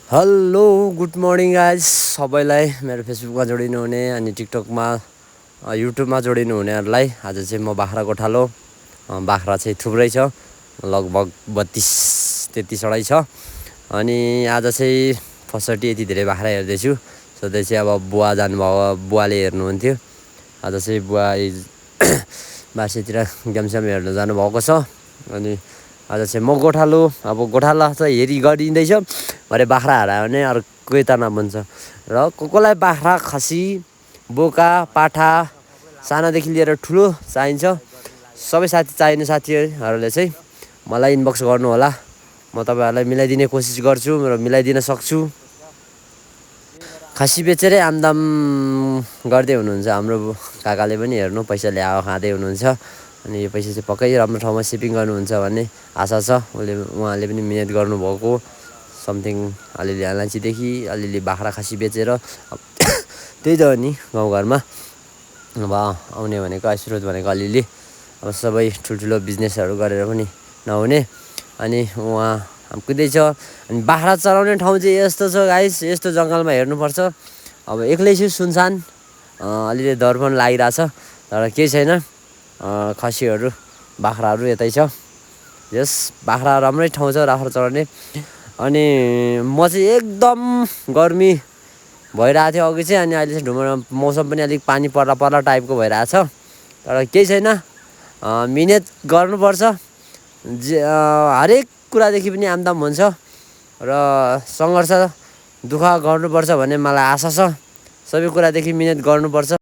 hello good morning guys सबैलाई मेरो फेसबुकमा जोडिनु हुने अनि टिकटकमा युट्युबमा जोडिनु हुनेहरूलाई आज चाहिँ म बाख्रा गोठालो बाख्रा चाहिँ थुप्रै छ लगभग 32-33 छ अनि आज चाहिँ फर्स्टचोटि यति धेरै बाख्रा हेर्दैछु सधैँ चाहिँ अब बुवा जानुभयो बुवाले हेर्नुहुन्थ्यो आज चाहिँ बुवा बासेतिर गेमसेम हेर्न जानुभएको छ अनि आज चाहिँ म गोठालो अब गोठाला चाहिँ हेरी गरिँदैछ भरे बाख्रा हरायो भने अर्कै तना बन्छ र कोलाई बाख्रा खसी बोका पाठा सानादेखि लिएर ठुलो चाहिन्छ सबै चाहिने साथीहरूले चाहिँ मलाई इनबक्स गर्नु होला म तपाईहरुलाई मिलाइदिने कोसिस गर्छु र मिलाइदिन सक्छु खसी बेचेरै आमदाम गर्दै हुनुहुन्छ हाम्रो काकाले पनि हेर्नु पैसाले हावा खाँदै हुनुहुन्छ अनि यो पैसा चाहिँ पक्कै राम्रो ठाउँमा सेभिङ गर्नुहुन्छ भन्ने आशा छ उहाँले पनि मिहिनेत गर्नुभएको समथिङ अलिअलि अलैँचीदेखि अलिअलि बाख्रा खसी बेचेर त्यही त हो नि गाउँघरमा अब आउने भनेको आयस्रोत भनेको अलिअलि अब सबै ठुल्ठुलो बिजनेसहरू गरेर पनि नहुने अनि उहाँ कुदैछ अनि बाख्रा चराउने ठाउँ चाहिँ यस्तो छ गाइस यस्तो जङ्गलमा हेर्नुपर्छ अब एक्लै छु सुनसान अलिअलि डर पनि लागिरहेछ तर केही छैन खसीहरू बाख्राहरू यतै छ यस बाख्रा राम्रै ठाउँ छ बाख्रा चराउने अनि म चाहिँ एकदम गर्मी भइरहेको थियो अघि चाहिँ अनि अहिले चाहिँ ढुङ्गा मौसम पनि अलिक पानी पर्ला पर्ला टाइपको भइरहेछ तर केही छैन मिहिनेत गर्नुपर्छ हरेक कुरादेखि पनि आमदाम हुन्छ र सङ्घर्ष दुःख गर्नुपर्छ भन्ने मलाई आशा छ सबै कुरादेखि मिहिनेत गर्नुपर्छ